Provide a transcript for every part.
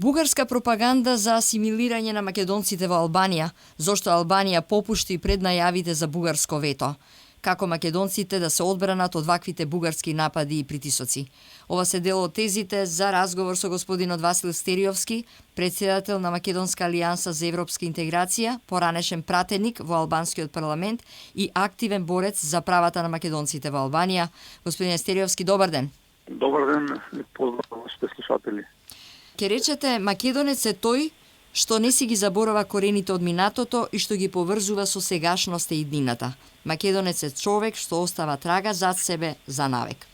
Бугарска пропаганда за асимилирање на македонците во Албанија, зошто Албанија попушти пред најавите за бугарско вето. Како македонците да се одбранат од ваквите бугарски напади и притисоци. Ова се дел од тезите за разговор со господинот Васил Стериовски, председател на Македонска алијанса за европска интеграција, поранешен пратеник во албанскиот парламент и активен борец за правата на македонците во Албанија. Господин Стериовски, добар ден. Добар ден, поздрав вашите слушатели. Ке речете, македонец е тој што не си ги заборава корените од минатото и што ги поврзува со сегашноста и иднината. Македонец е човек што остава трага зад себе за навек.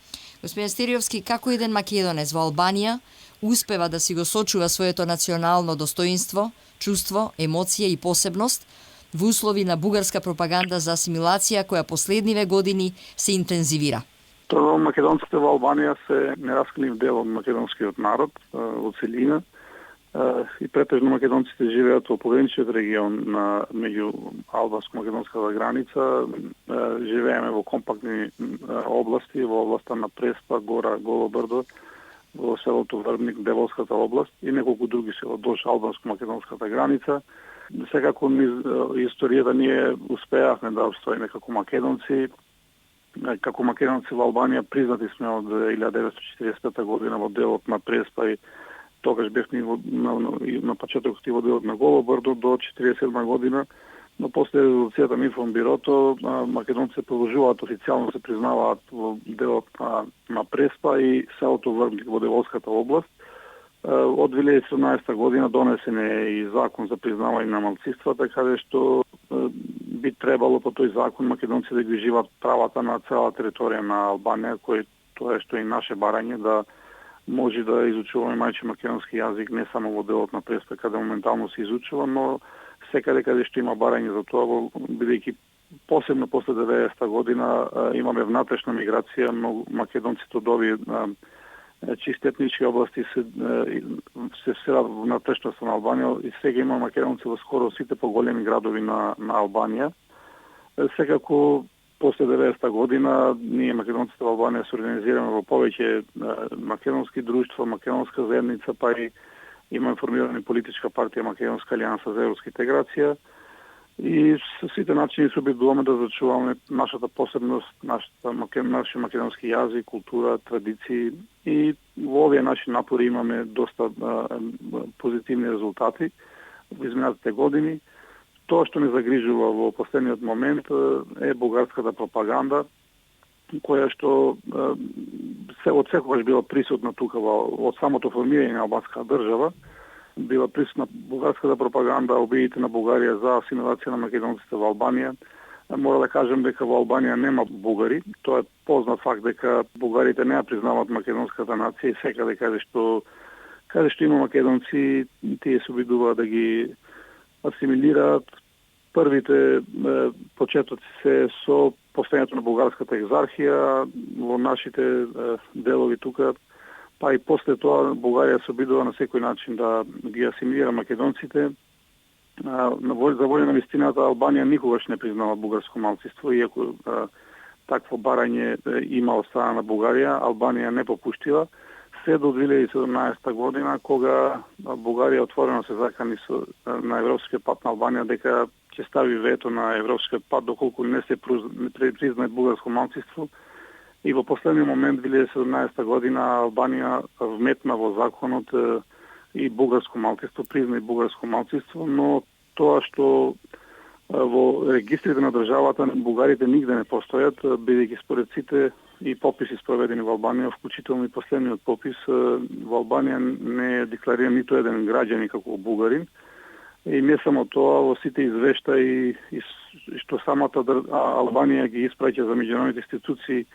Господин Стериовски, како еден македонец во Албанија успева да си го сочува своето национално достоинство, чувство, емоција и посебност во услови на бугарска пропаганда за асимилација која последниве години се интензивира? Македонците во Албанија се нераскрив дел од македонскиот народ во целина и претежно македонците живеат во пограничниот регион меѓу албанско-македонската граница. Живееме во компактни области, во областа на Преспа, Гора, Голо Брдо, во селото Врбник, Деволската област и неколку други села до албанско-македонската граница. Секако историјата ние успеавме да обстоиме како македонци. Како македонци во Албанија признати сме од 1945 година во делот на Преспа и тогаш бевме на почетокот и во делот на Голо Брдо до 1947 година, но после резолуцијата на Информбирото македонците продолжуваат официјално се признаваат во делот на Преспа и селото Врбник во Деволската област. Од 2017 година донесен е и закон за признавање на малцинствата, каде што би требало по тој закон македонците да ги живеат правата на цела територија на Албанија, тоа е што и наше барање да може да изучуваме мајчин македонски јазик не само во делот на Преспа, каде моментално се изучува, но секаде каде што има барање за тоа, бидејќи посебно после 90-та година имаме внатрешна миграција, но македонците од овие чисто етнички области се селат во внатрешноста на Албанија и сега има македонци во скоро сите поголеми градови на Албанија. Секако после 90-та година ние македонците во Албанија се организираме во повеќе македонски друштва, македонска заедница, па и имаме формирана политичка партија Македонска алијанса за европска интеграција. И со сите начини се обидуваме да зачуваме нашата посебност, нашиот македонски јазик, култура, традиции и во овие наши напори имаме доста позитивни резултати во изминатите години. Тоа што не загрижува во последниот момент е бугарската пропаганда, која што од секогаш била присутна тука од самото формирање на албанската држава. Била присутна бугарската пропаганда, обидите на Бугарија за асимилација на македонците во Албанија. Мора да кажем дека во Албанија нема бугари. Тоа е познат факт дека бугарите не ја признаваат македонската нација и секаде каде што има македонци, тие се обидуваат да ги асимилираат. Првите почетоци се со постојањето на бугарската екзархија во нашите делови тука, па и после тоа Бугарија се обидува на секој начин да ги асимилира македонците. За волја на вистината Албанија никогаш не признава бугарско малцинство, иако такво барање има од страна на Бугарија, Албанија не попуштила. Се до 2017 година, кога Бугарија отворено се закани на европскиот пат на Албанија дека ќе стави вето на европскиот пат доколку не се признае бугарско малцинство. И во последниот момент, 2017 година, Албанија вметна во законот и бугарско малцинство, призна и бугарско малцинство, но тоа што во регистрите на државата бугарите нигде не постојат, бидејќи според сите и пописи спроведени во Албанија, вклучително и последниот попис, во Албанија не е деклариран ниту еден граѓанин како бугарин. И не само тоа, во сите извештаи и што самата Албанија ги испраќа за меѓународните институции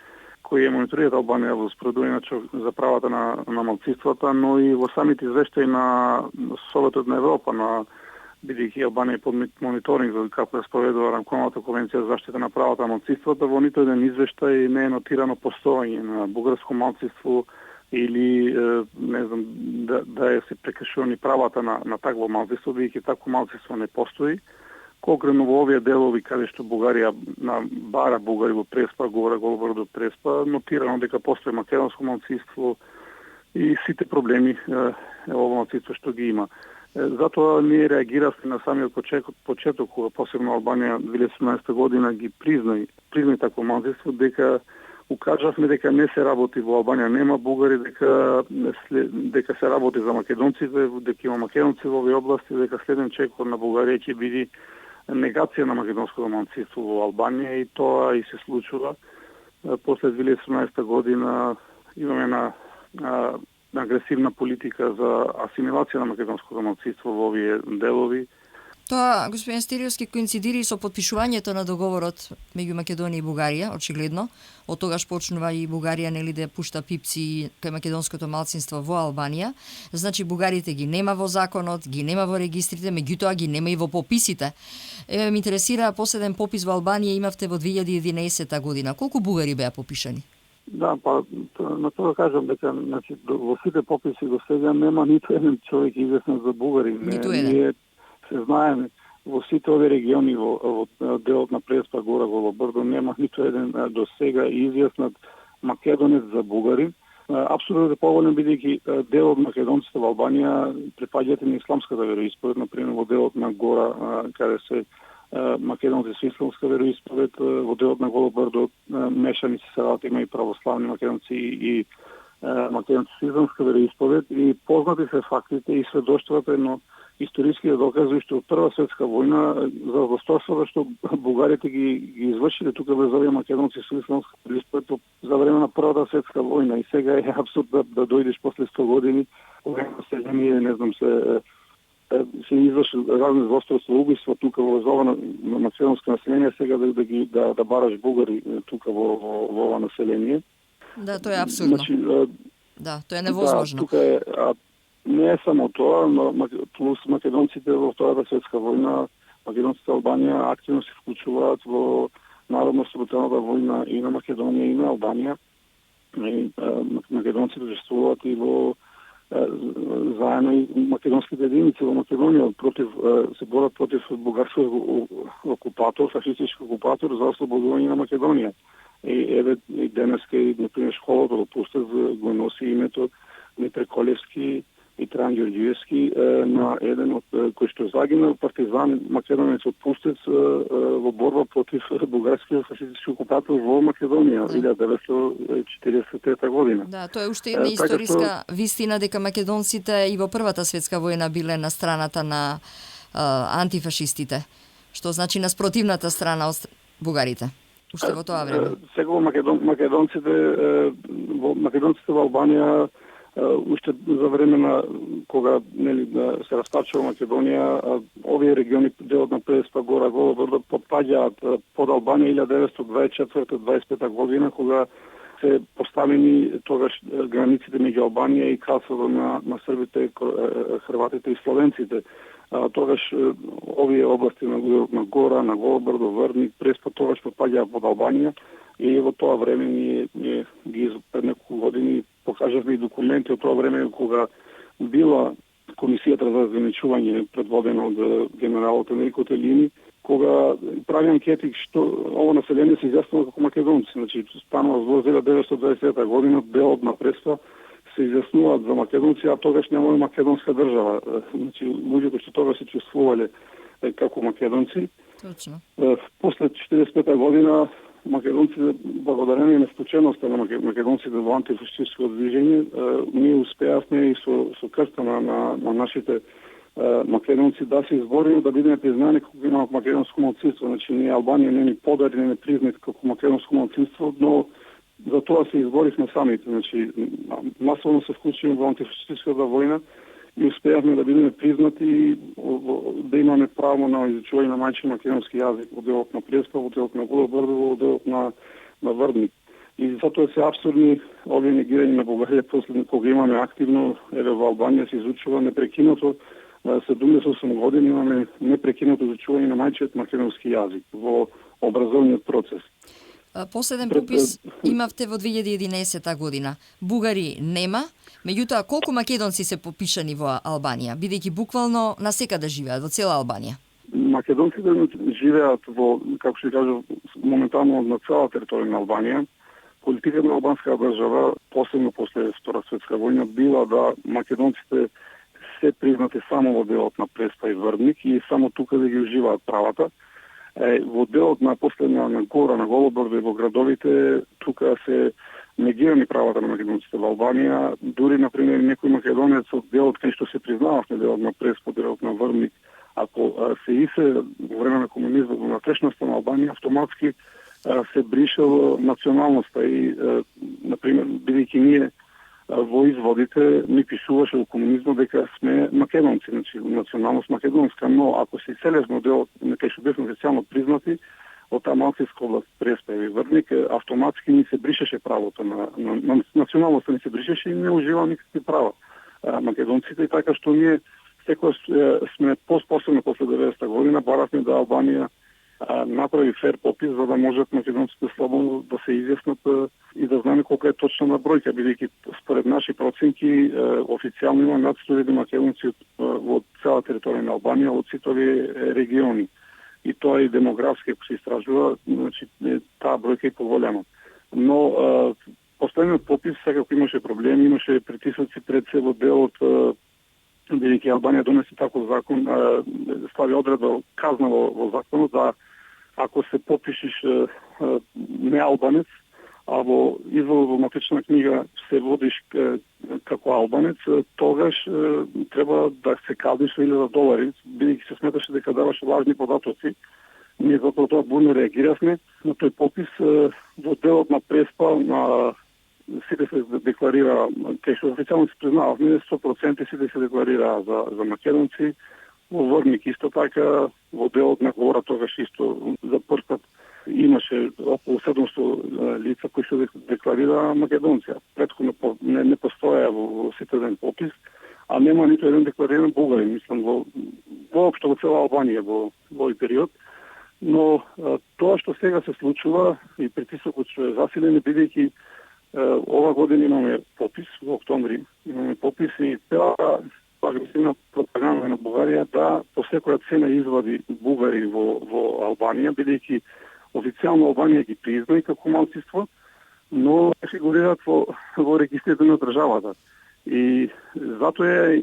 кои мониторираат Албанија во споредување за правата на малцинствата, но и во самите извештаи на Советот на Европа, бидејќи Албанија е под мониторинг за како да спроведува Рамковата конвенција за заштита на правата на малцинствата, во ниту еден извештај не е нотирано постоење на бугарско малцинство или не знам да се прекршувани правата на такво малцинство, бидејќи такво малцинство не постои. Конкретно во овие делови каде што Бугарија бара бугари во Преспа, Гора, Голо Брдо, Преспа, нотирано дека постои македонско малцинство и сите проблеми ово малцинство што ги има. Затоа ние реагиравме на самиот почеток, кога посебно Албанија 2017 година ги признај такво малцинство, дека укажавме дека не се работи во Албанија, нема бугари, дека се работи за македонците, дека има македонци во овие области, дека следен чекор на Бугарија ќе биде негација на македонското малцинство во Албанија, и тоа и се случува. После 2017 година имаме на агресивна политика за асимилација на македонското малцинство во овие делови. Тоа, господин Стериовски, коинцидира и со подпишувањето на договорот меѓу Македонија и Бугарија, очигледно. Од тогаш почнува и Бугарија да пушта пипци кај македонското малцинство во Албанија. Значи, бугарите ги нема во законот, ги нема во регистрите, меѓутоа ги нема и во пописите. Ме интересира, последен попис во Албанија имавте во 2011 година. Колку бугари беа попишани? Да, на тоа кажам дека во сите пописи до сега нема ниту еден човек известен за бугари. Ниту еден. Се знаеме, во сите овие региони, во делот на Преспа, Гора, Голобрдо, нема ниту еден до сега изјаснат македонец за бугари. Апсолутно е поволен, бидејќи дел од македонците во Албанија припаѓаат на исламската вероисповед, например во делот на Гора, каде се македонци со исламска вероисповед, во делот на Голобрдо мешани се саат, има и православни македонци и македонци со исламска вероисповед, и познати се фактите и сведоштвата, но историски да доказува што од Прва светска војна за злосторството што бугарите ги извршиле тука без овие македонци со исламска вероисповед за време на Првата светска војна, и сега е абсурд да дојдеш после 100 години, кога население, не знам, се изврши разни злосторства, убиства тука во ова на македонско население, сега да бараш бугари тука во ова население. Да, тоа е абсурдно. Значи, да, тоа е невозможно. Да, тука е не е само тоа, но плюс македонците во Втората светска војна, македонците Албанија активно се вклучуваат во народно-ослободителната војна и на Македонија и на Албанија. И македонците учествуваат и во заедно и македонските единици во Македонија се борат против бугарскиот окупатор, фашистички окупатор за ослободување на Македонија. И еве и денеска и например школата во Пустец го носи името Митре Колевски и Тран Ѓорѓиевски, на еден од кој што загинал партизан македонец од Пустец во борба против бугарскиот фашистички окупатор во Македонија 1943 година. Да, тоа е уште една историска вистина дека македонците и во Првата светска војна биле на страната на антифашистите, што значи на спротивната страна од бугарите. Уште во тоа време. Сега македонците во Албанија уште за време на кога се распачува Македонија, овие региони делот на Преспа, Гора, Голобрдо попаѓаат под Албанија 1924-25 година, кога се поставени тогаш границите меѓу Албанија и кралството на србите, хрватите и словенците. Тогаш овие области на Гора, на Голобрдо, Врник, Преспа тогаш попаѓаат под Албанија, и во тоа време ние ги пред неколку години покажавме и документи од тоа време кога била комисијата за разграничување предводена од генералот Енрико Телини, кога прави анкети што ово население се изјаснува како македонци. Значи, станува во 1920 година делот на Преспа се изјаснуваат за македонци, а тогаш немаме македонска држава. Значи, луѓето што тогаш се чувствувале како македонци. Точно. После 45 година македонците, благодарение на вклученоста на македонците во антифашистичко движење, ние успеавме и со крста на нашите македонци да се избориме да бидеме признани како имаат македонско малцинство. Значи, ние Албанија не ни подари, не ни признат како македонско малцинство, но за тоа се изборихме самите. Значи, масовно се вклучиме во антифашистичката војна и успеавме да бидеме признати и да имаме право на изучување на мајчин македонски јазик во делот на Преспа, во делот на Голобрдо, во делот на Врник. И затоа се абсурдни овие негирање на Бугарија после кога имаме активно, еве во Албанија се изучува непрекинато 78 години имаме непрекинато изучување на мајчиот македонски јазик во образовниот процес. Последен попис имавте во 2011 година. Бугари нема, меѓутоа колку македонци се попишани во Албанија, бидејќи буквално насекаде живеат во цела Албанија? Македонците живеат во, како што кажав, моментално на цела територија на Албанија. политиката на албанската држава, посебно после Втора светска војна, била да македонците се признати само во делот на Преспа и Врвник и само тука да ги уживаат правата. Во делот на последна на Гора, на Голобрдо и во градовите, тука се негирани правата на македонците во Албанија. Дури, например, некој македонец од делот кај што се признававме делот на Преспа, делот на Врвник, ако се исе во време на комунизмот во натрешноста на Албанија, автоматски се бришало националноста и, например, бидејќи ние во изводите ми пишуваше во комунизмот дека сме македонци, значи националност македонска, но ако се иселевме од делот кај што бевме официјално признати од таа малцинска област Преспа и Врвник, автоматски ни се бришеше правото на националноста, ни се бришеше и не ужива никакви права македонците, и така што ние секогаш сме по-способни после 90-та година, баравме да Албанија направи фер попис за да можат македонците слободно да се изјаснат и да знаеме колка е точна бројка, бидејќи според наши проценки официјално има над 100.000 македонци во цела територија на Албанија, од сите овие региони. И тоа и демографски, ако се истражува, значи таа бројка е поголема. Но последниот попис секако имаше проблеми, имаше притисоци пред се во делот, бидејќи Албанија донесе таков закон, стави одредба казна во законот да ако се попишеш не албанец, а во изводот во матична книга се водиш како албанец, тогаш треба да се казниш со $1000, бидејќи се сметаше дека даваш лажни податоци. Ние затоа тоа бурно реагиравме на тој попис во делот на Преспа, на сите се декларира, кај што официјално се признававме, 100% сите се декларира за македонци. Во Врвник исто така, во делот на Гора тогаш исто за прв пат имаше околу 700 лица кои што декларира македонци. Претходно не постоја во сите ден попис, а нема ниту еден деклариран бугарин, мислам воопшто во цела Албанија во овој период. Но тоа што сега се случува и притисокот што е засилен, бидејќи ова година имаме попис, во октомври имаме попис и цела агресивна пропаганда на Бугарија да по секоја цена извади бугари во Албанија, бидејќи официјално Албанија ги призна и како малцинство, но фигурираат во регистрите на државата. И затоа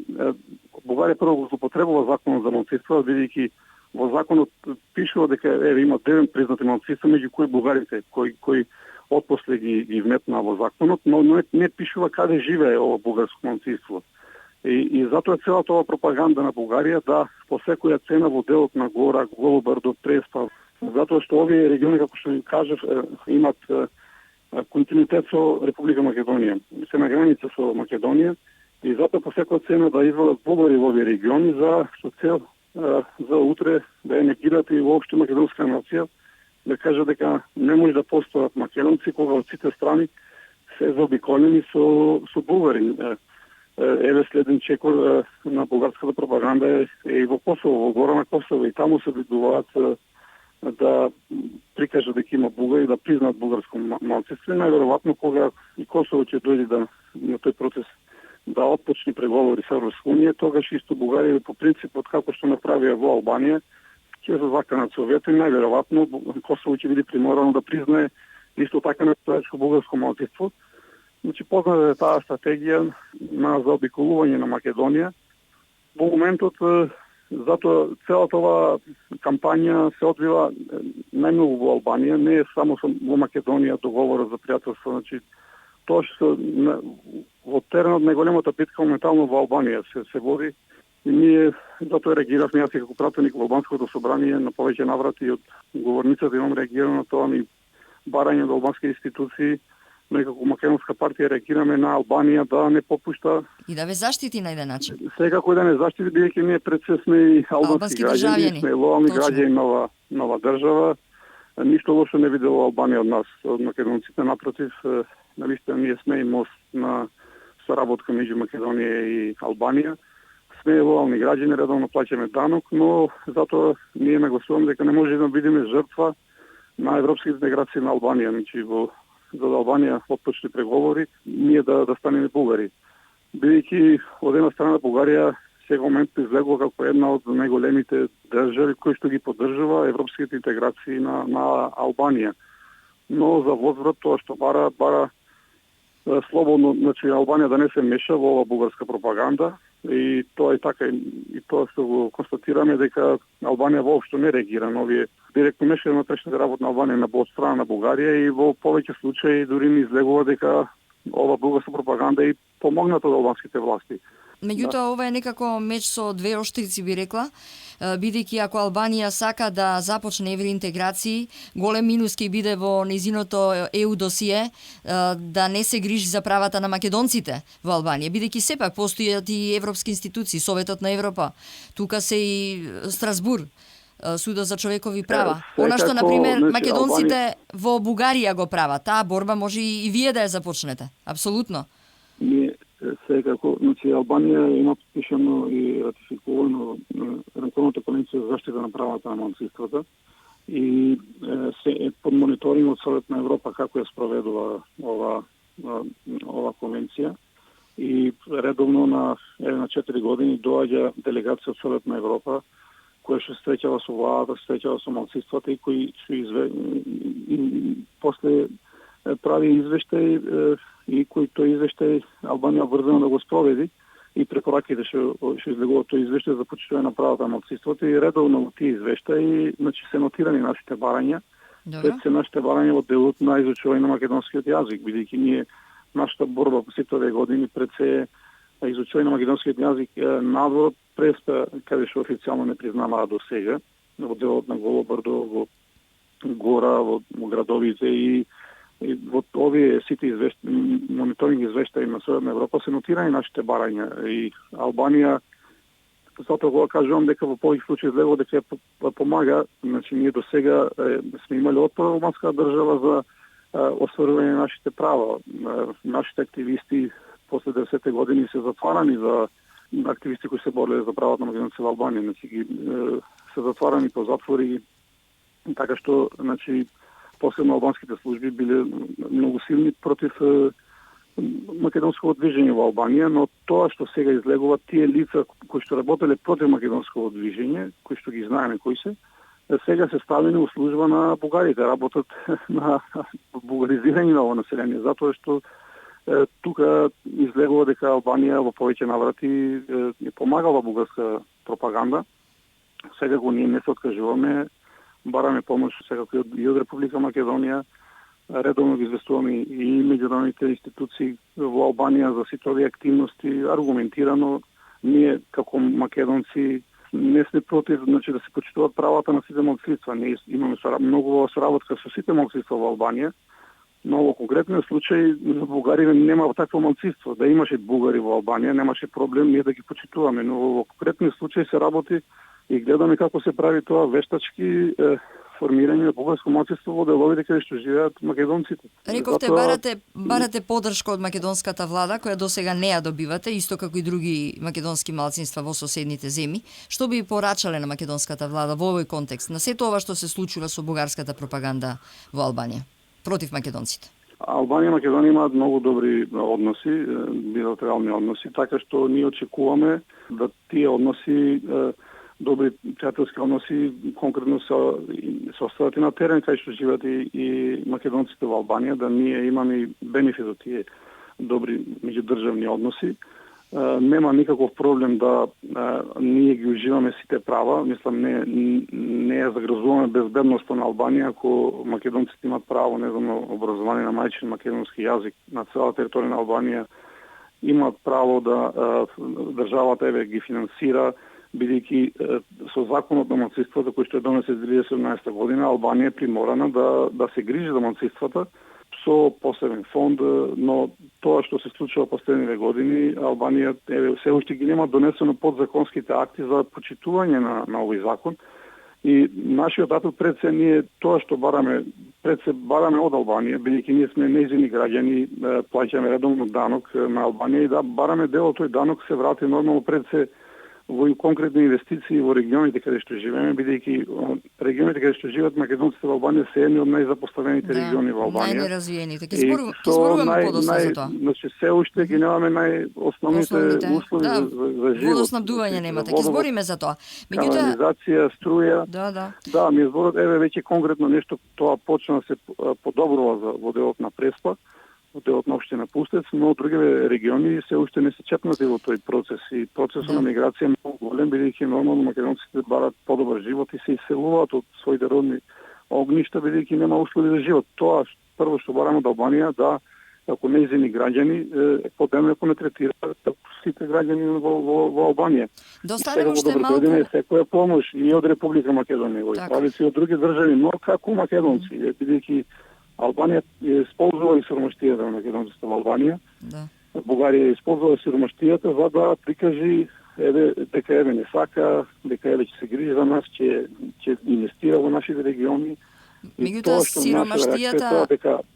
Бугарија прво го злоупотребува законот за малцинства, бидејќи во законот пишува дека има 9 признати малцинства, меѓу кои бугарите, кои отпосле ги вметна во законот, но не пишува каде живее ова бугарско малцинство. И затоа целата ова пропаганда на Бугарија да по секоја цена во делот на Гора, Голобрдо, Преспа, затоа што овие региони, како што ви кажав, имат континуитет со Република Македонија, се на граница со Македонија, и затоа по секоја цена да извадат бугари во овие региони за цел за утре да ја негират и воопшто македонска нација, да кажа дека не може да постојат македонци кога од сите страни се заобиколени со бугари. Еве следен чекор на бугарската пропаганда е и во Косово, во Гора на Косово, и таму се обидуваат да прикажат дека има бугари, да признаат бугарско малцинство. Најверојатно кога и Косово ќе дојде на тој процес да отпочне преговори со Европска унија, тогаш исто Бугарија по принципот како што направија во Албанија ќе се заканат со вето и најверојатно Косово ќе биде приморано да признае исто така настојачко бугарско малцинство. Значи, позната е таа стратегија на заобиколување на Македонија. Во моментот, затоа целата оваа кампања се одвива најмногу во Албанија, не е само во Македонија договорот за пријателство. Значи, тоа што во теренот најголемата битка моментално во Албанија се води и ние затоа реагиравме, јас и како пратеник во Албанското собрание на повеќе наврати од говорницата имам реагирано на тоа и барање до албански институции. Noi како македонска партија реагираме на Албанија да не попушта и да ве заштити на еден начин. Секако да не заштити, бидејќи ние пред се сме и албански граѓани, сме лојални граѓани нова држава. Ништо лошо не видело Албанија од нас, од македонците, напротив, навистина ние сме и мост на соработка меѓу Македонија и Албанија. Сме лојални граѓани, редовно плаќаме данок, но затоа ние нагласуваме дека не може да бидеме жртва на европските интеграции на Албанија, значи за да Албанија отпочне преговори, ние да станеме бугари. Бидејќи од една страна Бугарија сега момент излегува како една од најголемите држави кои што ги поддржува европските интеграции на Албанија. но за возврат тоа што бара слободно, значи Албанија да не се меша во ова бугарска пропаганда, и тоа е така, и тоа што го констатираме дека Албанија воопшто не реагира на овие директно мешање на внатрешната работа на Албанија на страна на Бугарија, и во повеќе случаи дури не излегува дека ова бугарска пропаганда и помогната од албанските власти. Меѓутоа, ова е некако меч со двеоштрици, би рекла, бидејќи ако Албанија сака да започне евроинтеграции, голем минус ќе биде во незиното ЕУ досие да не се грижи за правата на македонците во Албанија, бидејќи сепак постојат и европски институции, Советот на Европа, тука се и Страсбур, Судот за човекови права. Она што, например, македонците во Бугарија го прават, таа борба може и вие да ја започнете. Апсолутно. Ние секако, значи Албанија има подпишано и ратификувано Рамковната конвенција за заштита на правата на малцинствата и се е под мониторинг од Совет на Европа како ја спроведува ова конвенција, и редовно на 4 години доаѓа делегација од Совет на Европа која што среќава со владата, среќава со малцинствата и кои после прави извештај и кој тој извештај Албанија врзана да го спроведи, и препораките што излегува тој извештај за почитување на правата на малцинството, и редовно во тие извештаи, значи се нотирани нашите барања, пред се нашите барања во делот на изучување на македонскиот јазик, бидејќи ние нашата борба по сите овие години пред се изучување на македонскиот јазик надвор преспа, каде што официјално не признаваа до сега, во делот на Голо Брдо, во Гора, во градовите, и во овие сите мониторинг извештаи на Соединена Европа се нотирани нашите барања, и Албанија, затоа кога кажувам дека во повеќе случаи излегува дека помага, значи ние до сега сме имали отпор во албанската држава за остварување на нашите права. Нашите активисти после 90-те години се затварани за активисти кои се бореле за правата на македонците во Албанија, значи се затварани по затвори, така што, значи, посебно албанските служби биле многу силни против македонското движење во Албанија, но тоа што сега излегува, тие лица кои што работеле против македонското движење, кои што ги знаеме кои се, сега се ставени во служба на бугарите, работат на бугаризирање на ово население, затоа што тука излегува дека Албанија во повеќе наврати помагала бугарска пропаганда. Сега го ние не се откажуваме, бараме помош секако и од Република Македонија, редовно ги известуваме и меѓународните институции во Албанија за сите овие активности, аргументирано. Ние како македонци не сме против, значи, да се почитуваат правата на сите малцинства. Ние имаме многу соработка со сите малцинства во Албанија, но во конкретниот случај за бугарите нема такво малцинство. Да имаше бугари во Албанија, немаше проблем ние да ги почитуваме, но во конкретниот случај се работи и гледаме како се прави тоа вештачки формирање на бугарско малцинство во деловите каде што живеат македонците. Рековте, барате поддршка од македонската влада, која досега не ја добивате, исто како и други македонски малцинства во соседните земји. Што би порачале на македонската влада во овој контекст, на сето ова што се случува со бугарската пропаганда во Албанија против македонците? Албанија и Македонија имаат многу добри односи, билатерални односи, така што ние очекуваме да тие односи, добри пријателски односи, конкретно се остават и на терен кај што живеат и македонците во Албанија, да ние имаме бенефит од тие добри меѓудржавни односи. Нема никаков проблем да ние ги уживаме сите права, мислам не ја загрозуваме безбедноста на Албанија ако македонците имаат право на образование на мајчин македонски јазик на цела територија на Албанија, имаат право да државата ги финансира, бидејќи со законот на малцинството кој што е донесен 2017 година, Албанија е приморана да се грижи за малцинствата со посебен фонд, но тоа што се случува последниве години, Албанија се уште ги нема донесено подзаконските акти за почитување на овој закон, и нашиот апел пред се ние тоа што бараме од Албанија, бидејќи ние сме нејзини граѓани, плаќаме редовно данок на Албанија, и да бараме дел од тој данок се врати нормално пред се во конкретни инвестиции во регионите каде што живееме, бидејќи регионите каде што живеат македонците во Албанија се едни од најзапоставените региони во Албанија. Најнеразвиените. Ќе зборуваме подоцна за тоа. Значи се уште ги немаме најосновните услови за живот. Водоснабдување немате. Ќе збориме за тоа. Канализација, струја. Да, ми зборот веќе конкретно нешто тоа почна да се подобрува во делот на Преспа, во делот на општина Пустец, но други региони се уште не се чепнати во тој процес и процесот на миграција е многу голем, бидејќи нормално македонците барат подобар живот и се иселуваат од своите родни огништа, бидејќи нема услови за живот. Тоа прво што бараме од Албанија да како нејзини граѓани подемеко не третира сите граѓани во Албанија. Доставено уште малку секоја помош и од Република Македонија, и правици од други држави, но како македонци, бидејќи Албанија е исползувала сиромаштијата на македонците во Албанија. Да. Бугарија исползувала сиромаштијата за да прикажи дека не сака, дека ќе се грижи за нас, ќе инвестира во нашите региони. Меѓутоа сиромаштијата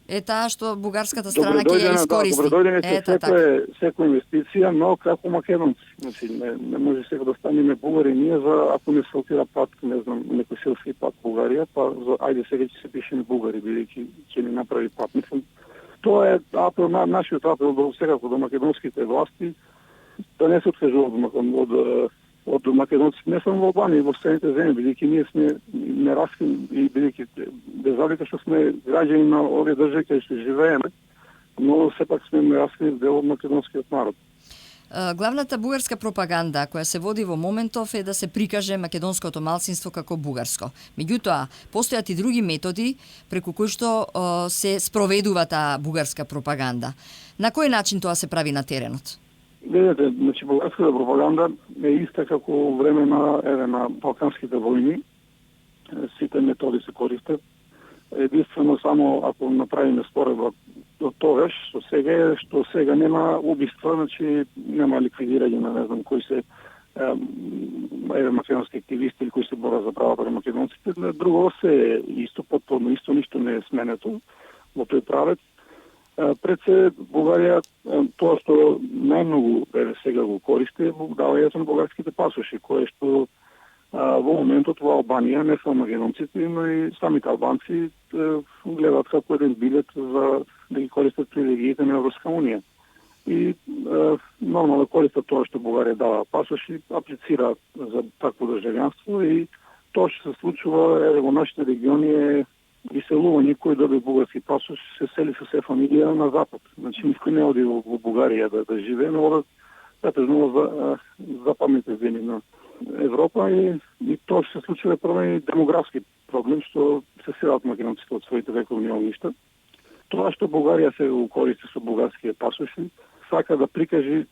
е таа што бугарската страна ќе ја искористи. Добродојдене секоја инвестиција, но како македонци. Значи не може сега да станеме бугари ние за ако не асфалтира пат, не знам, некој селски пат Бугарија, па за ајде сега ќе се пишеме бугари, бидејќи ќе ни направи пат. Мислам, тоа е апел на нашиот апел до секако до македонските власти да не се откажуваат од македонците, не само во Албанија, и во останатите земји, бидејќи ние сме нераскин и бидејќи без разлика што сме граѓани на овие држави каде што живееме, но сепак сме нераскин дел од македонскиот народ. Главната бугарска пропаганда која се води во моментов е да се прикаже македонското малцинство како бугарско. Меѓутоа, постојат и други методи преку кои што се спроведува таа бугарска пропаганда. На кој начин тоа се прави на теренот? Видете, значи бугарската пропаганда е иста како време на балканските војни. Сите методи се користат. Единствено само ако направиме споредба до тогаш, што сега нема убиства, значи нема ликвидирање на не знам кои се македонски активисти или кои се борат за правата на македонците. Друго се исто, потполно исто, ништо не е сменето во тој правец. Пред се Бугарија тоа што најмногу сега го користи давањето на бугарските пасоши, кое што во моментот во Албанија не само македонците, но и самите албанци гледаат како еден билет за да ги користат привилегиите на Европска унија. И нормално користат тоа што Бугарија дава пасоши, аплицираат за такво државјанство и тоа што се случува во нашите региони е иселување кој доби бугарски пасош се сели со се фамилија на запад. Значи никој не оди во Бугарија да живее, но одат претежно за западните земји на Европа и тоа што се случува е демографски проблем што се селат македонците од своите вековни огништа. Тоа што Бугарија се користи со бугарските пасоши, сака да прикажи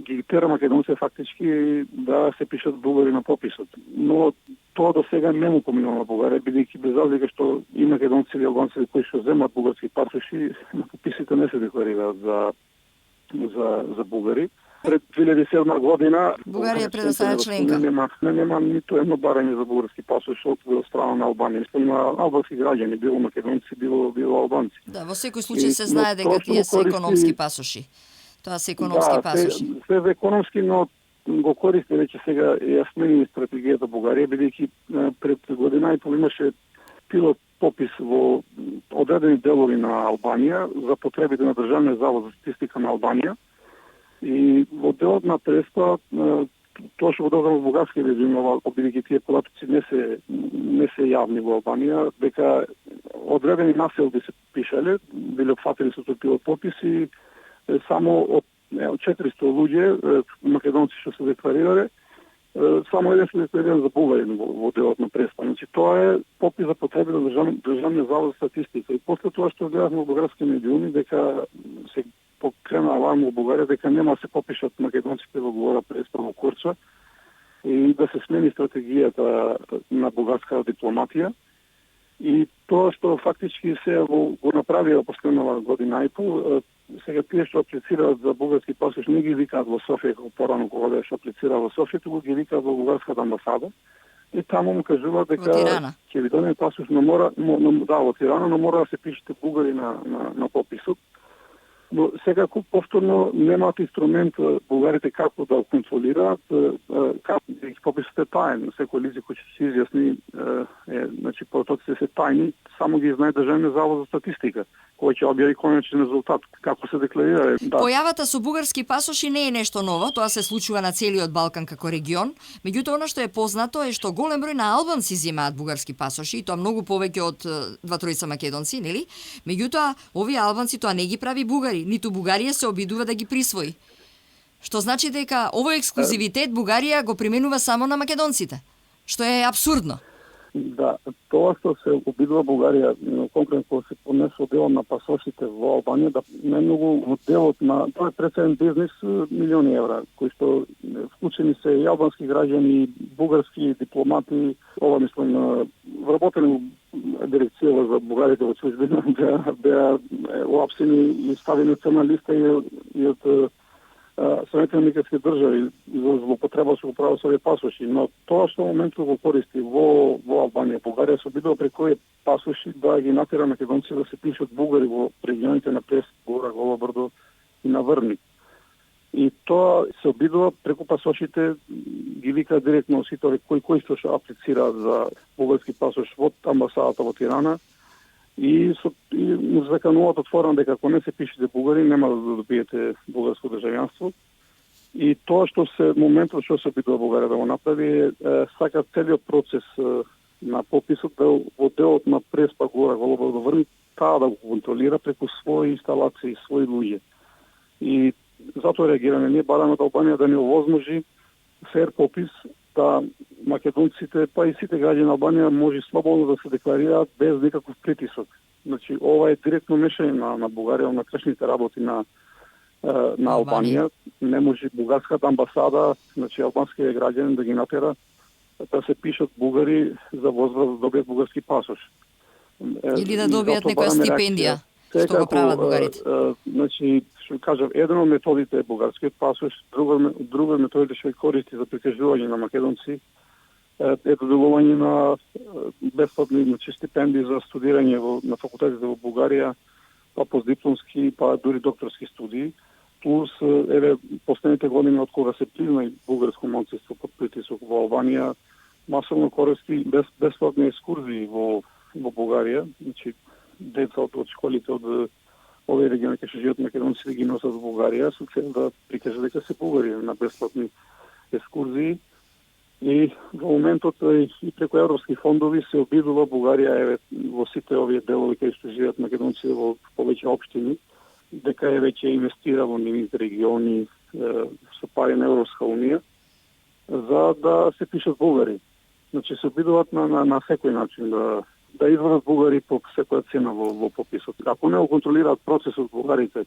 ги тера македонците фактички да се пишат бугари на пописот. Но тоа до сега не му поминува на Бугарија, бидејќи без разлика што и македонци и албанци кои што земат бугарски пасоши на пописите не се декларираат за бугари. Пред 2007 година Бугарија предоставя членка. Нема ниту едно барање за бугарски пасош од страна на Албанија. Има албански граѓани, било македонци, било албанци. Да, во секој случај се знае дека тие се економски пасоши. Тоа се економски пасоши. Да, се економски, но го користи веќе сега ја смени стратегијата Бугарија, бидејќи пред година и пол имаше пилот попис во одредени делови на Албанија за потребите на Државниот завод за статистика на Албанија. И во делот на Преспа, тоа што го додам во бугарски режим, бидејќи тие податоци не се јавни во Албанија, дека одредени населби се пишале, биле опфатени со тој пилот попис и само од 400 луѓе, македонци што се декларирале, само еден се декларира за бугарин во делот на Преспа. Значи тоа е попис за потреби на Државниот завод за статистика. И после тоа што гледавме во бугарски медиуми, дека се покрена аларм во Бугарија дека нема да се попишат македонците во Гора Преспа во Корча и да се смени стратегијата на бугарска дипломатија. И тоа што фактички се го направија последнава година и пол, сега тие што аплицираат за бугарски пасош не ги викаат во Софија, како порано кога беше аплицира во Софија, туку ги викаат во бугарската амбасада. И таму му кажуваат дека ќе ви доне пасош, но мора во Тирана, но мора да се пишете бугари на пописот. Но секако повторно немаат инструмент бугарите како да контролираат, како да ги пописите таен. Секој лице кој ќе се изјасни, значи протоците се тајни, само ги знае Државниот завод за статистика, кој ќе објави конечен резултат, како се декларира. Да. Појавата со бугарски пасоши не е нешто ново, тоа се случува на целиот Балкан како регион. Меѓутоа, она што е познато е што голем број на албанци земаат бугарски пасоши, и тоа многу повеќе од 2-3 македонци, нели? Меѓутоа, овие албанци тоа не ги прави бугари, ниту Бугарија се обидува да ги присвои. Што значи дека овој ексклузивитет Бугарија го применува само на македонците, што е апсурдно. Да, тоа што се обидува Бугарија, конкретно се понесува делот на пасошите во Албанија, да најмногу во делот на тоа е пред бизнис милиони евра, кои што вклучени се и албански граѓани, бугарски дипломати, ова мислам вработени дирекција за бугарите во чужбина беа уапсени и ставени црна листа и од Соединените американски држави за злоупотреба со правосудие пасоши, но тоа што во моментот го користи во Албанија, Бугарија се обидува преку овие пасоши да ги натера македонци да се пишат бугари во регионите на Плес, Гора, Голо Брдо и на Врник. И тоа се обидува преку пасошите, ги вика директно сите кои што аплицираат за бугарски пасош во амбасадата во Тирана, и му закануваат отворено дека ако не се пишете бугари, нема да добиете бугарско државјанство. И тоа што се моментот што се обидува Бугарија да го направи, сака целиот процес на пописот да во делот на Преспа, Гора, Голубо до Врник, таа да го контролира преку своји инсталации, своји луѓе. И затоа реагираме. Ние бараме од Албанија да не овозможи фер попис, да македонците, па и сите граѓани на Албанија може слободно да се декларираат без никаков притисок. Значи, ова е директно мешање на Бугарија на внатрешните работи на Албанија. Не може бугарската амбасада, значи албанските граѓани да ги натера да се пишат бугари за возврат да добијат бугарски пасош. Или да добијат некоја стипендија, што го прават бугарите. Значи, што кажав, еден од методите е бугарскиот пасош, друга методите што ги користи за прикажување на македонци е доделување на бесплатни стипендии за студирање на факултетите во Бугарија, па постдипломски, па дури докторски студии. Плюс, последните години од кога се призна и бугарско малцинство под притисок во Албанија, масовно користи бесплатни екскурзии во Бугарија, значи деца од школите од овие региони кај што живеат македонците ги носат во Бугарија со цел да прикажат дека се бугари на бесплатни екскурзии. И во моментот и преку европски фондови се обидува Бугарија во сите овие делови кај што живеат македонците во повеќе општини, дека веќе инвестира во нивните региони со пари на Европска унија за да се пишат бугари. Значи се обидуваат на секој начин да извадат бугари по секоја цена во пописот. Ако не го контролираат процесот бугарите,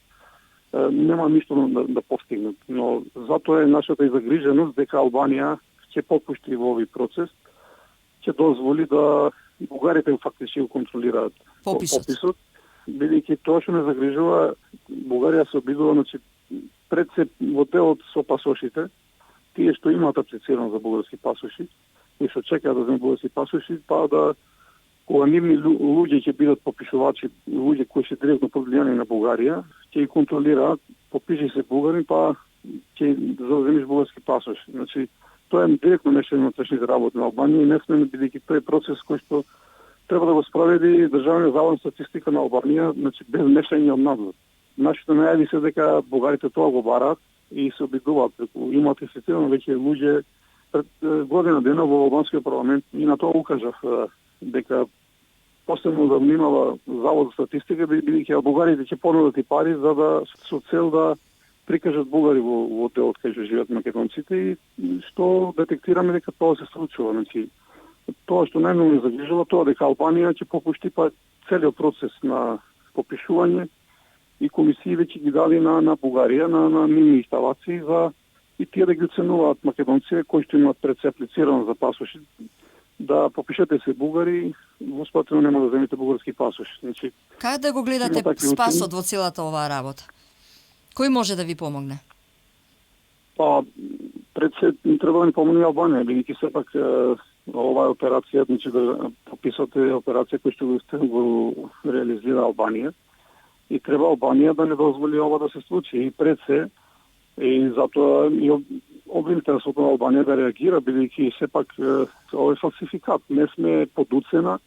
нема ништо да постигнат. Но затоа е нашата загриженост дека Албанија ќе попушти во овој процес, ќе дозволи да бугарите фактички го контролираат пописот. Бидејќи тоа што не загрижува, Бугарија се обидува, значи, пред се во делот со пасошите, тие што имаат аплицирано за бугарски пасоши, и што чекаат да земат бугарски пасоши, па да кога нивни луѓе ќе бидат попишувачи, луѓе кои се директно повлијани на Бугарија, ќе ги контролираат, попиши се бугарин, па ќе завземиш бугарски пасош. Значи, тоа е директно мешање на внатрешните работи на Албанија и не сме, бидејќи тој процес кој што треба да го спроведи Државниот завод за статистика на Албанија, значи без мешање од надвор. Нашите најави се дека бугарите тоа го бараат и се обидуваат преку имаат инфицирано веќе луѓе пред година дена во албанскиот парламент и на тоа укажав дека посебно да внимава Завод за статистика, бидејќи бугарите ќе понудат и пари за да со цел да прикажат бугари во делот кај што живеат македонците и што детектираме дека тоа се случува. Значи, тоа што најмногу не загрижува, тоа дека Албанија ќе попушти па целиот процес на попишување и комисии веќе ги дали на Бугарија, на нивни инсталации за и тие да ги оценуваат македонците кои што имаат пред се аплицирано за пасоши, да попишете се бугари, воспатено нема да земите бугарски пасош. Значи, как да го гледате спасот во целата оваа работа? Кој може да ви помогне? Па, пред се треба да ни помогне Албанија, бидејќи сепак оваа операција, значи да пописот е операција која што го реализира Албанија И треба Албанија да не дозволи ова да се случи. И пред се, и затоа и обвинителството на Албанија да реагира, бидејќи сепак ова е фалсификат. Не сме под уцена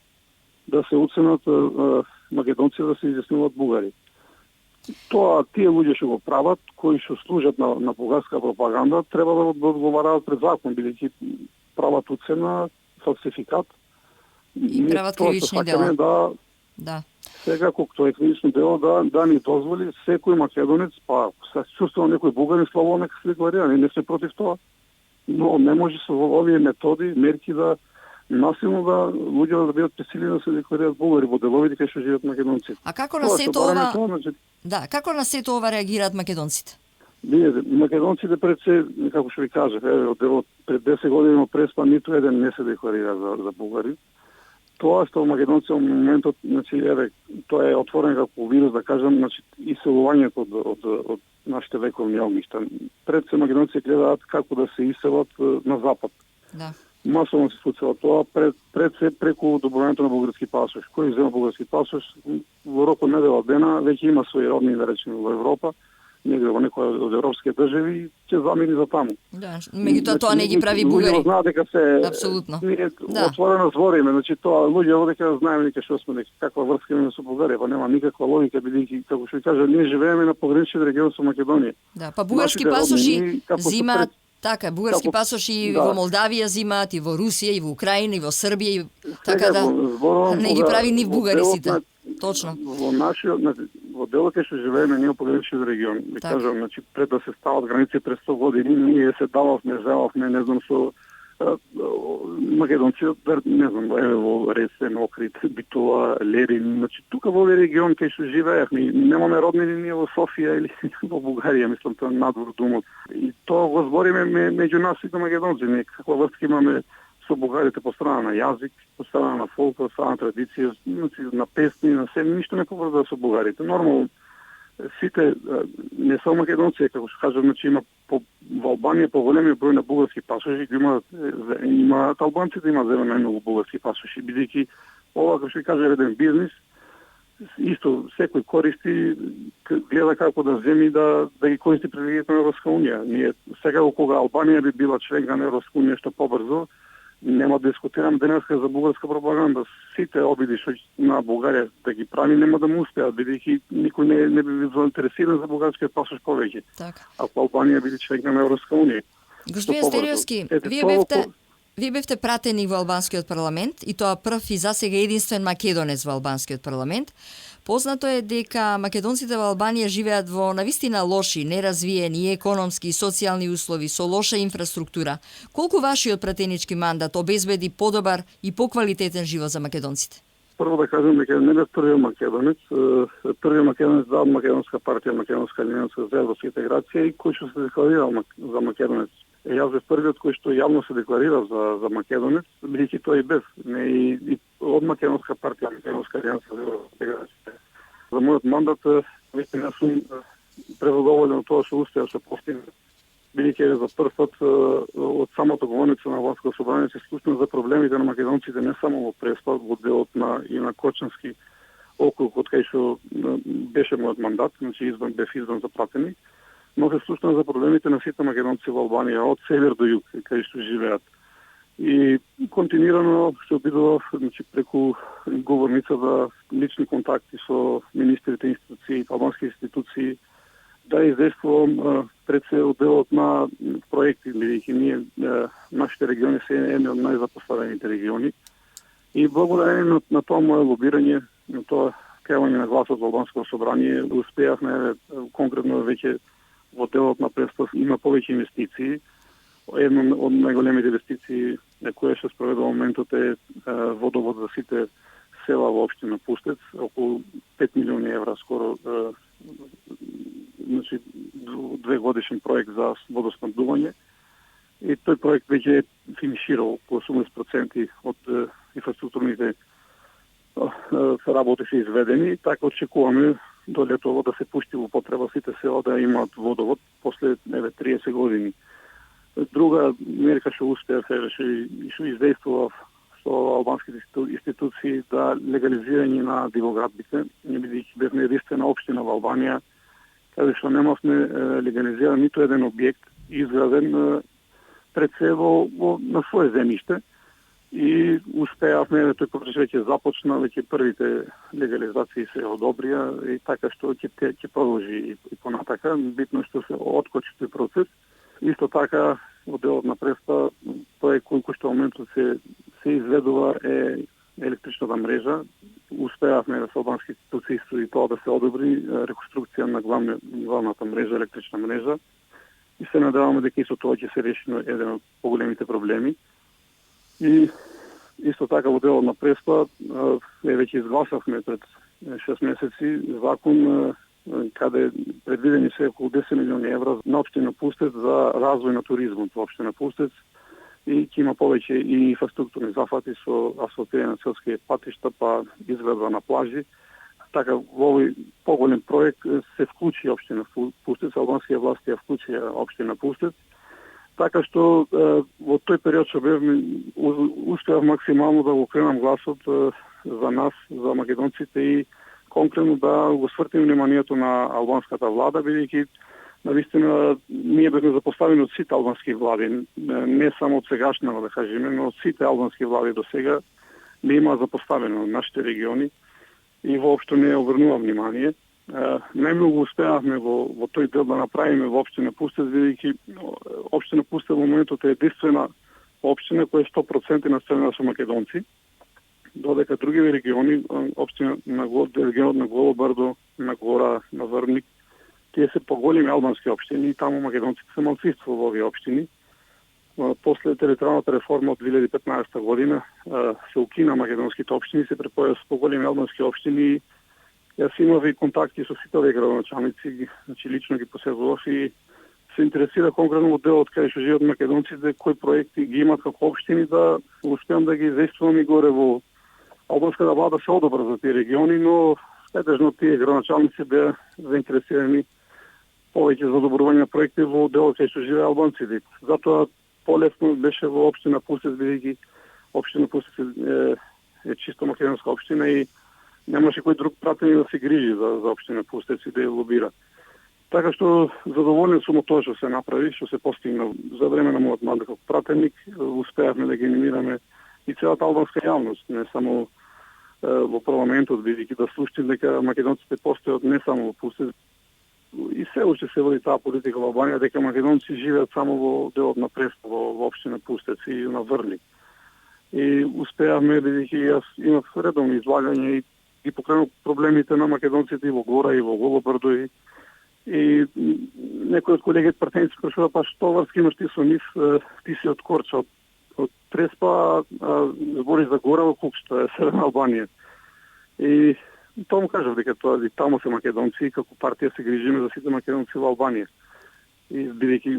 да се уценат македонци да се изјаснуваат бугари. Тоа тие луѓе што го прават, кои што служат на бугарска пропаганда, треба да одговараат пред закон, бидејќи прават уцена, фалсификат. И прават кривични дела. Да. Сега, колку тоа е кривично дело, да ни дозволи секој македонец, па се чувствува некој бугарин, слободно нека се декларира, не сме против тоа. Но не може со овие методи, мерки да насилно да луѓе да бидат пресилени да се декларираат бугари во деловите кај што живеат македонци. А како на сето ова? Да, како на сето ова реагираат македонците? Македонците пред се, како што ви кажав, пред 10 години преспа ниту еден не се декларира за бугари. Тоа што македонци во моментот, тоа е отворен како вирус, да кажам, иселувањето од нашите вековни огништа. Пред се македонци гледаат како да се иселат на запад. Да. Масовно се случува тоа пред се преку добувањето на бугарски пасош. Кој взема бугарски пасош во рок од недела дена веќе има своји родни, да речеме, во Европа, негде во некоја од европски држави, ќе замени за таму. Да, меѓутоа тоа не ги прави бугари. Луѓе знаат дека се апсолутно. Да. Отворено збориме, тоа луѓе дека знаеме дека што сме, каква врска имаме со Бугарија, па нема никаква логика, бидејќи како што ви кажа, ние живееме на пограничен регион со Македонија. Да, па бугарски пасоши зимаат така, бугарски пасоши во Молдавија зимаат, и во Русија, и во Украина, и во Србија, и така да не ги прави ни бугари сите. Точно. Во делот што живееме ние во пограничен регион. Ви кажам, пред да се стават граници пред 100 години, ние се дававме, зелавме, не знам со македонци, не знам, во Ресен, Охрид, Битола, Лерин, тука во овој регион кај што живеевме, немаме роднини ние во Софија или во Бугарија, мислам тоа надвор думот. И тоа го збориме меѓу нас и македонци, каква врска имаме со бугарите по страна на јазик, по страна на фолк, по страна на традиција, на песни, на се, ништо не поврзува со бугарите. Нормално, сите, не само македонци, како што кажам, има во Албанија поголеми број на бугарски пасоши, имаат албанците имаат земено многу бугарски пасоши, бидејќи ова, како што кажа, еден бизнис, исто секој користи, гледа како да земи да ги користи привилегиите на Европска унија. Ние сега кога Албанија би била членка на Европска унија што побрзо, нема да дискутирам денеска за бугарска пропаганда. Сите обиди што на Бугарија да ги прави нема да му успеат, бидејќи никој не би бил заинтересиран за бугарскиот пасош повеќе. Така. Ако Албанија биде член на Европска унија. Господин Стериовски, вие бевте пратени во албанскиот парламент и тоа прв и засега единствен македонец во албанскиот парламент. Познато е дека македонците во Албанија живеат во навистина лоши, неразвиени економски и социјални услови со лоша инфраструктура. Колку вашиот пратенички мандат обезбеди подобар и поквалитетен живот за македонците? Прво да кажем дека не бев првиот македонец. Првиот македонец за Македонска партија, Македонска алијанса за европска интеграција и кој што се декларирал за македонец. Јас бев првиот кој што јавно се декларира за македонец, бидејќи тој и бев. И од Македонска партија, Македонска алијанса за европска интеграција. За мојот мандат, веќе не сум преводоволен од тоа што успеа се постигне. Бидејќи за прв пат од самото говорница на Албанското собрание се слушна за проблемите на македонците не само во Преспа, во делот и на Кочански округ, од кај што беше мојот мандат, бев избран за пратеник, но се слушна за проблемите на сите македонци во Албанија, од север до југ, кај што живеат. И континуирано се обидував преку говорница за лични контакти со министрите, институции, албански институции, да издействувам пред се одделот на проекти, бидејќи ние нашите региони се едни од најзапоставените региони. И благодарение на тоа мое лобирање, на тоа кајување на гласот во Албанското собрание, успеавме конкретно веќе во делот на Преспа има повеќе инвестиции. Една од најголемите инвестиции која што спроведува во моментот е водовод за сите села во општина Пустец, околу 5 милиони евра скоро, 2 годишен проект за водоснабдување. И тој проект веќе е финиширал по 80% од инфраструктурните работи се изведени, така очекуваме до летово да се пушти во потреба сите села да имаат водовод после 30 години. Друга мерка што успеа се што издействува со албанските институции да легализирање на дивоградбите, не бидејќи бевме единствена општина во Албанија, каде што немавме легализиран ниту еден објект изграден пред се на свое земјиште и успеавме, тој процес веќе започна, веќе првите легализации се одобрија и така што ќе продолжи и понатака. Битно е што се откочи тој процес. Исто така, во делот на Преспа, проект кој што во моментот се изведува е електричната мрежа. Успеавме да се албански институции и тоа да се одобри реконструкција на главната мрежа, електрична мрежа. И се надеваме дека и со тоа ќе се реши еден од поголемите проблеми. И исто така во делот на Преспа веќе изгласавме пред 6 месеци закон каде предвидени се околу 10 милиони евра на општина Пустец за развој на туризмот во општина Пустец и ќе има повеќе и инфраструктурни зафати со асфалтирање на селски патишта, па изградба на плажи. Така во овој поголем проект се вклучи општина Пустец, албанските власти ја вклучија општина Пустец. Така што во тој период што бевме успеав максимално да го кренам гласот за нас, за македонците и конкретно да го свртим вниманието на албанската влада, бидејќи навистина ние бевме запоставени од сите албански влади, не само од сегашната, да кажеме, но од сите албански влади до сега не има запоставено нашите региони и воопшто не обрнува внимание. Најмногу успеавме во тој дел да направиме во општина Пустец, бидејќи општина Пустец во моментот е единствена општина која е 100% населена со македонци, додека другите региони, општина на регионот на Голо Брдо, на Гора, на Врвник, тие се поголеми албански општини и таму македонците се малцинство во овие општини. После територијалната реформа од 2015 година се укина македонските општини, се препоја со поголеми албански општини. Јас имав и контакти со сите овие градоначалници, значи лично ги посетував и се интересира конкретно во делот кај што живеат македонците, кои проекти ги имат како општини да успеам да ги известувам и горе во албанската влада се одобра за тие региони, но претежно тие градоначалници беа заинтересирани повеќе за одобрување на проекти во делот кај што живеат албанците. Затоа полесно беше во општина Пустец, бидејќи општина Пустец е чисто македонска општина и немаше кој друг пратеник да се грижи за општина Пустец и да ја лобира. Така што задоволен сум од тоа што се направи, што се постигна за време на мојот мандат како пратеник, успеавме да ги анимираме и целата албанска јавност, не само во парламентот, бидејќи да слушнем дека македонците постојат не само во Пустец, и се уште се води таа политика во Албанија дека македонци живеат само во делот на Преспа, во општина Пустец и на Врвник. И успеавме, бидејќи јас имав редовно излагање и ги покренув проблемите на македонците и во Гора и во Голо Брдо и некои од колегите пратеници прашува па што врски имаш ти со нив, ти си од Корча, од Преспа, збори за Гора во Кук, што е Северна Албанија. И тоа му кажав дека тоа и таму се македонци и како партија се грижиме за сите македонци во Албанија. И бидејќи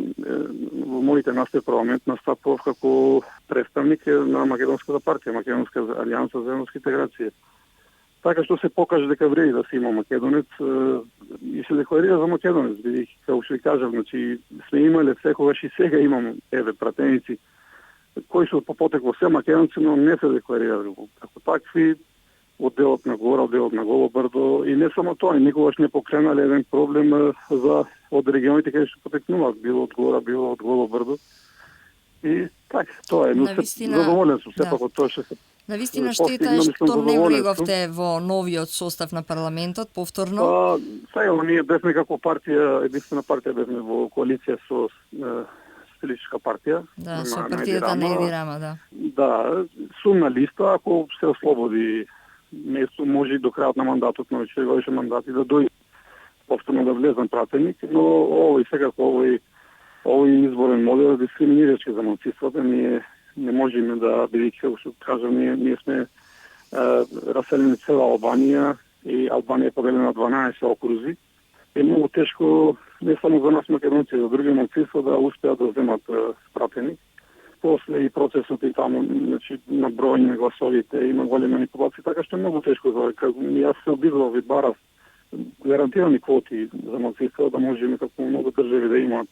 во моите настои парламент настапував како представник на македонската партија, Македонска алијанса за европска интеграција. Така што се покаже дека вреди да се има македонец и се декларира за македонец, бидејќи како што ви кажав, значи сме имале секогаш и сега имам пратеници кои се по потекло се македонци, но не се декларирале како такви од делот на Гора, од делот на Голо Брдо и не само тоа, никогаш не покренале еден проблем од регионите каде што потекнуваат, било од Гора, било од Голо Брдо. И така, тоа е, но задоволен сум сепак од тоа што се навистина штета е што не влеговте во новиот состав на парламентот повторно? Сега ние бевме како партија, единствена партија бевме во коалиција со Социјалистичка партија. Да, со партијата на Еди Рама, да. Да, сум на листа, ако се ослободи место, може и до крајот на мандатот, на четиригодишен мандат и да дојде повторно да влезам пратеник, но овој секако овој изборен модел е дискриминирачки за малцинствата. Ние не можеме да, бидејќи, како што кажам, ние сме раселени цела Албанија и Албанија е поделена на 12 окрузи. Е многу тешко не само за нас македонци, за други малцинства да успеат да земат пратеник. После и процесот и таму, значи, на бројање на гласовите има големи манипулации, така што е многу тешко за јас се обидвав и барав гарантирани квоти за малцинства да можеме како многу држави да имаат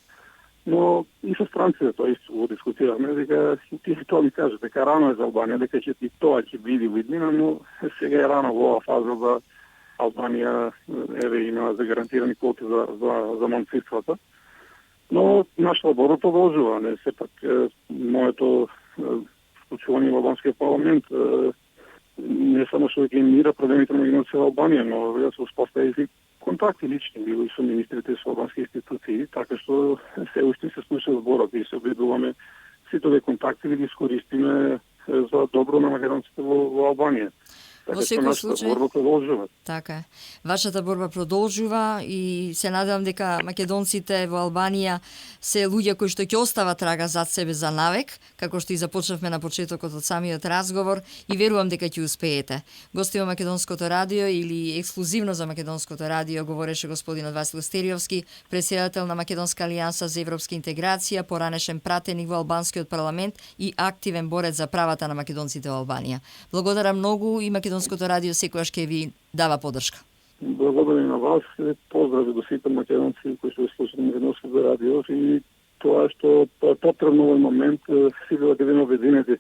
Но и со странците тоа исто го дискутиравме, дека ти си тоа ми кажа, дека рано е за Албанија, дека ќе ти тоа ќе биде виднина, но сега е рано во оваа фаза да Албанија има загарантирани квоти за малцинствата. Но нашата борба продолжува, не сепак моето вклучување во албанскиот парламент не само што ќе мира проблемите на миграција во Албанија, но да се успостави контакти лични, било и со министрите со албански институции, така што се уште се слуша зборот и се обидуваме сите овие контакти да ги искористиме за добро на македонците во Албанија. Во секој случај, борба продолжува. Така е. Вашата борба продолжува и се надевам дека македонците во Албанија се луѓе кои што ќе остават трага зад себе за навек, како што и започнавме на почетокот од самиот разговор, и верувам дека ќе успеете. Гости во Македонското радио или ексклузивно за Македонското радио говореше господинот Васил Стериовски, претседател на Македонска алијанса за европска интеграција, поранешен пратеник во албанскиот парламент и активен борец за правата на македонците во Албанија. Благодарам многу и Македонското радио секогаш ќе ви дава поддршка. Благодарам на вас, поздрави до сите македонци кои што слушаат Македонското радио и тоа што е потребно во момент сите да бидеме обединети,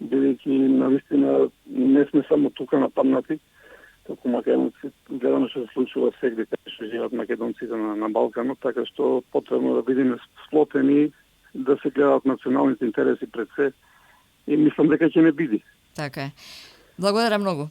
бидејќи навистина не сме само тука нападнати, току македонци гледаме што се случува сегде каде што живеат македонците на Балканот, така што потребно да бидеме сплотени, да се гледаат националните интереси пред се и мислам дека ќе не биде. Така е. Благодарам многу.